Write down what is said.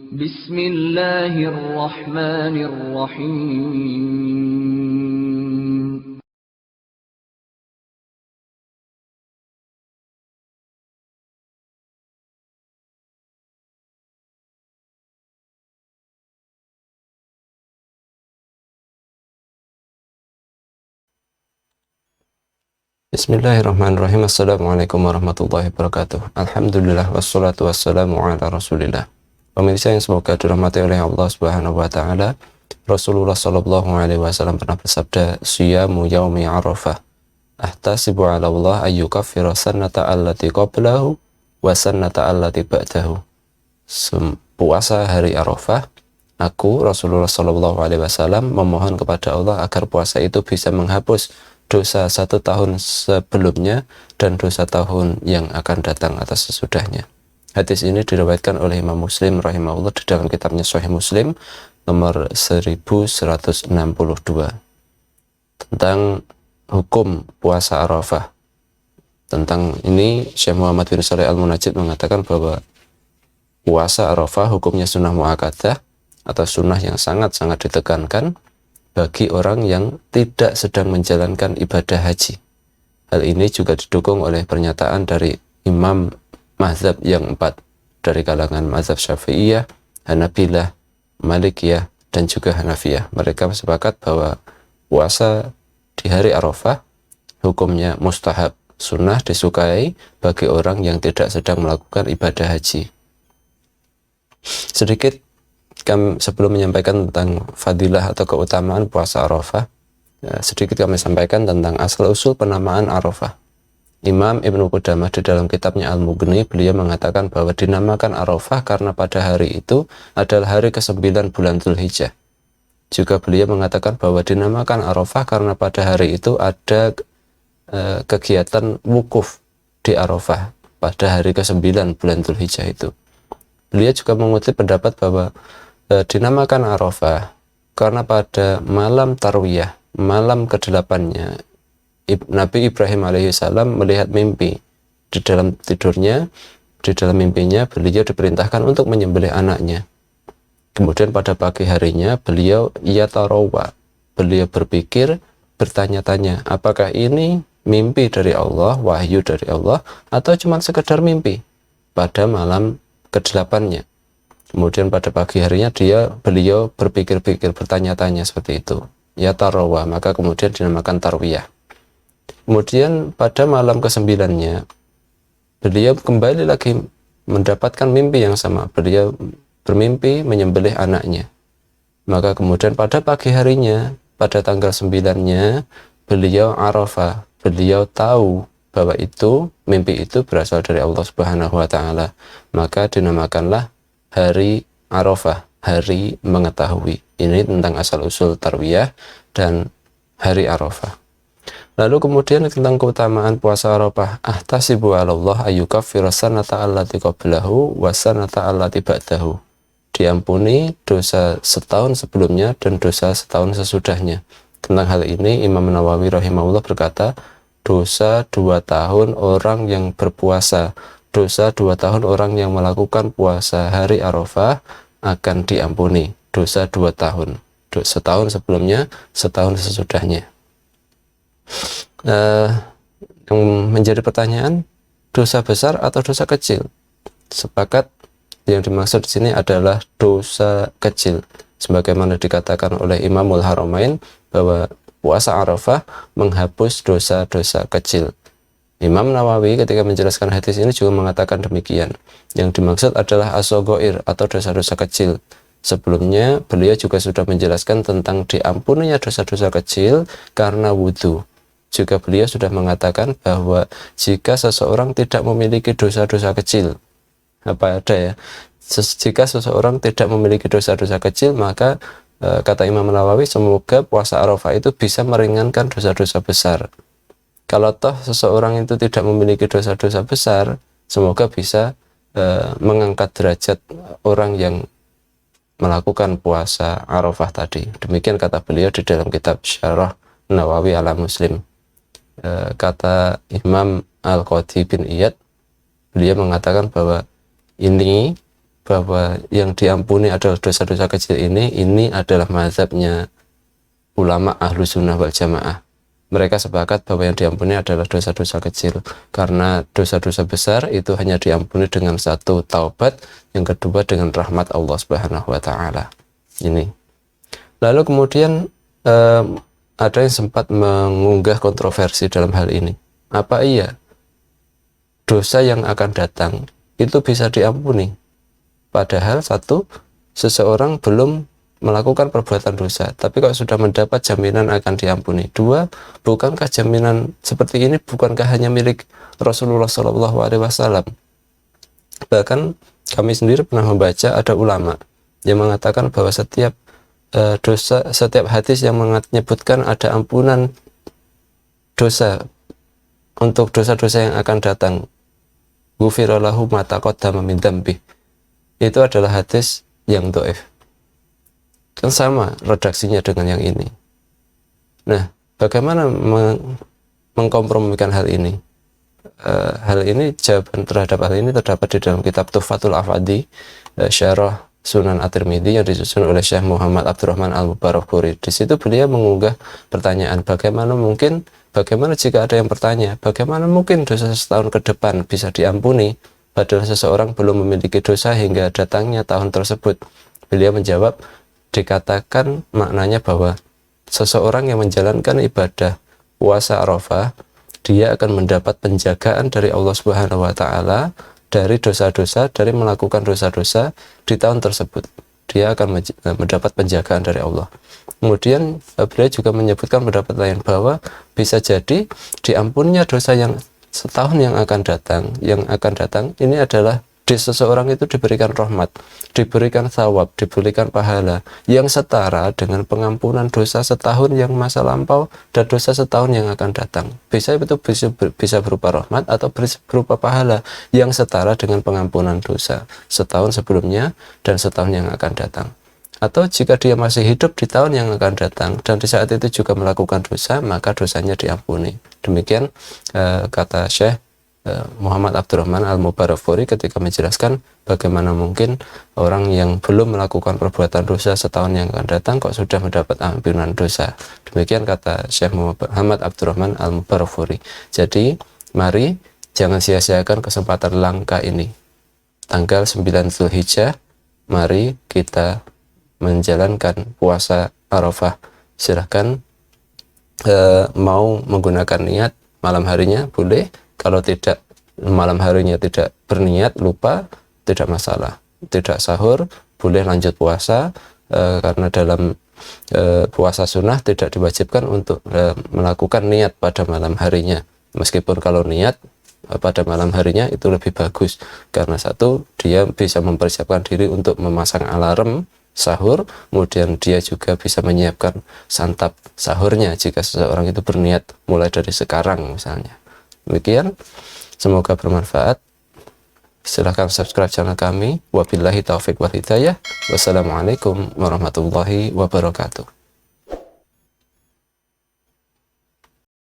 Bismillahirrahmanirrahim. Bismillahirrahmanirrahim. Assalamualaikum warahmatullahi wabarakatuh. Alhamdulillah wassalatu wassalamu ala rasulillah. Pemirsa yang semoga dirahmati oleh Allah Subhanahu wa taala, Rasulullah sallallahu alaihi wasallam pernah bersabda, "Siyamu yaumi Arafah. Ahtasibu 'ala Allah ayyukaffira sannata allati qablahu wa sannata allati ba'dahu." Puasa hari Arafah, aku Rasulullah sallallahu alaihi wasallam memohon kepada Allah agar puasa itu bisa menghapus dosa 1 tahun sebelumnya dan dosa tahun yang akan datang atau sesudahnya. Hadis ini diriwayatkan oleh Imam Muslim rahimahullah di dalam kitabnya Sahih Muslim nomor 1162 tentang hukum puasa Arafah. Tentang ini Syekh Muhammad bin Shalih Al-Munajjid mengatakan bahwa puasa Arafah hukumnya sunnah muakkadah atau sunnah yang sangat-sangat ditekankan bagi orang yang tidak sedang menjalankan ibadah haji. Hal ini juga didukung oleh pernyataan dari imam mazhab yang 4 dari kalangan mazhab Syafi'iyah, Hanabilah, Malikiyah, dan juga Hanafiyah. Mereka sepakat bahwa puasa di hari Arafah hukumnya mustahab, sunnah disukai bagi orang yang tidak sedang melakukan ibadah haji. Sedikit sebelum menyampaikan tentang fadilah atau keutamaan puasa Arafah, sedikit kami sampaikan tentang asal-usul penamaan Arafah. Imam Ibnu Qudamah di dalam kitabnya Al-Mughni, beliau mengatakan bahwa dinamakan Arafah karena pada hari itu adalah hari ke-9 bulan Dzulhijjah. Juga beliau mengatakan bahwa dinamakan Arafah karena pada hari itu ada kegiatan wukuf di Arafah pada hari ke-9 bulan Dzulhijjah itu. Beliau juga mengutip pendapat bahwa dinamakan Arafah karena pada malam tarwiyah, malam ke-8-nya, Nabi Ibrahim alaihissalam melihat mimpi. Di dalam tidurnya, di dalam mimpinya beliau diperintahkan untuk menyembelih anaknya. Kemudian pada pagi harinya beliau yatarawwa, beliau berpikir, bertanya-tanya, apakah ini mimpi dari Allah, wahyu dari Allah, atau cuma sekedar mimpi pada malam ke-8-nya. Kemudian pada pagi harinya beliau berpikir-pikir, bertanya-tanya seperti itu. Ya tarawah, maka kemudian dinamakan tarwiyah. Kemudian pada malam ke-9-nya, beliau kembali lagi mendapatkan mimpi yang sama. Beliau bermimpi menyembelih anaknya. Maka kemudian pada pagi harinya, pada tanggal 9-nya, beliau Arafah. Beliau tahu bahwa itu, mimpi itu berasal dari Allah Subhanahu wa taala. Maka dinamakanlah hari Arafah, hari mengetahui. Ini tentang asal-usul tarwiyah dan hari Arafah. Lalu kemudian tentang keutamaan puasa Arafah, ahtasibu 'ala Allah ayyukaffira sanata allati qablahu wa sanata allati ba'dahu. Diampuni dosa setahun sebelumnya dan dosa setahun sesudahnya. Tentang hal ini Imam Nawawi rahimahullah berkata, dosa 2 tahun orang yang berpuasa, dosa 2 tahun orang yang melakukan puasa hari Arafah akan diampuni. Dosa 2 tahun, setahun sebelumnya, setahun sesudahnya. Yang menjadi pertanyaan, dosa besar atau dosa kecil? Sepakat yang dimaksud di sini adalah dosa kecil, sebagaimana dikatakan oleh Imamul Haramain bahwa puasa Arafah menghapus dosa-dosa kecil. Imam Nawawi ketika menjelaskan hadis ini juga mengatakan demikian. Yang dimaksud adalah as-shaghair atau dosa-dosa kecil. Sebelumnya beliau juga sudah menjelaskan tentang diampuninya dosa-dosa kecil karena wudhu. Juga beliau sudah mengatakan bahwa jika seseorang tidak memiliki dosa-dosa kecil, jika seseorang tidak memiliki dosa-dosa kecil, maka kata Imam Nawawi, semoga puasa Arafah itu bisa meringankan dosa-dosa besar. Kalau toh seseorang itu tidak memiliki dosa-dosa besar, semoga bisa mengangkat derajat orang yang melakukan puasa Arafah tadi. Demikian kata beliau di dalam kitab Syarah Nawawi ala Muslim. Kata Imam Al-Qadhi bin Iyad, beliau mengatakan bahwa ini bahwa yang diampuni adalah dosa-dosa kecil ini adalah mazhabnya ulama ahlu sunnah wal jamaah. Mereka sepakat bahwa yang diampuni adalah dosa-dosa kecil, karena dosa-dosa besar itu hanya diampuni dengan satu taubat, yang kedua dengan rahmat Allah Subhanahu wa taala. Ini. Lalu kemudian ada yang sempat mengunggah kontroversi dalam hal ini. Apa iya dosa yang akan datang itu bisa diampuni? Padahal seseorang belum melakukan perbuatan dosa, tapi kalau sudah mendapat jaminan akan diampuni. Dua, bukankah jaminan seperti ini bukankah hanya milik Rasulullah SAW? Bahkan kami sendiri pernah membaca ada ulama yang mengatakan bahwa setiap hadis yang menyebutkan ada ampunan dosa untuk dosa-dosa yang akan datang, ghufira lahu ma taqaddama min dzambi, itu adalah hadis yang dhaif. Kan sama redaksinya dengan yang ini. Nah, bagaimana mengkompromikan hal ini? Jawaban terhadap hal ini terdapat di dalam kitab Tuhfatul Afadi, Syarah Sunan At-Tirmidzi yang disusun oleh Syekh Muhammad Abdurrahman Al-Mubarakfuri. Di situ beliau mengunggah pertanyaan, bagaimana jika ada yang bertanya, bagaimana mungkin dosa setahun ke depan bisa diampuni, padahal seseorang belum memiliki dosa hingga datangnya tahun tersebut? Beliau menjawab, dikatakan maknanya bahwa seseorang yang menjalankan ibadah puasa Arafah, dia akan mendapat penjagaan dari Allah Subhanahu wa taala dari dosa-dosa, dari melakukan dosa-dosa di tahun tersebut. Dia akan mendapat penjagaan dari Allah. Kemudian beliau juga menyebutkan pendapat lain bahwa bisa jadi diampuninya dosa yang setahun yang akan datang ini adalah seseorang itu diberikan rahmat, diberikan thawab, diberikan pahala yang setara dengan pengampunan dosa setahun yang masa lampau dan dosa setahun yang akan datang. Bisa berupa rahmat atau berupa pahala yang setara dengan pengampunan dosa setahun sebelumnya dan setahun yang akan datang. Atau jika dia masih hidup di tahun yang akan datang dan di saat itu juga melakukan dosa, maka dosanya diampuni. Demikian kata Syekh Muhammad Abdurrahman Al-Mubarakfuri ketika menjelaskan bagaimana mungkin orang yang belum melakukan perbuatan dosa setahun yang akan datang kok sudah mendapat ampunan dosa. Demikian kata Syekh Muhammad Abdurrahman Al-Mubarakfuri. Jadi mari jangan sia-siakan kesempatan langka ini. Tanggal 9 Zulhijjah, mari kita menjalankan puasa Arafah. Silahkan mau menggunakan niat malam harinya boleh. Kalau tidak, malam harinya tidak berniat, lupa, tidak masalah. Tidak sahur, boleh lanjut puasa, karena dalam puasa sunnah tidak diwajibkan untuk melakukan niat pada malam harinya. Meskipun kalau niat pada malam harinya itu lebih bagus, karena satu, dia bisa mempersiapkan diri untuk memasang alarm sahur, kemudian dia juga bisa menyiapkan santap sahurnya jika seseorang itu berniat mulai dari sekarang misalnya. Demikian, semoga bermanfaat. Silahkan subscribe channel kami. Wabillahi taufiq wal hidayah. Wassalamualaikum warahmatullahi wabarakatuh.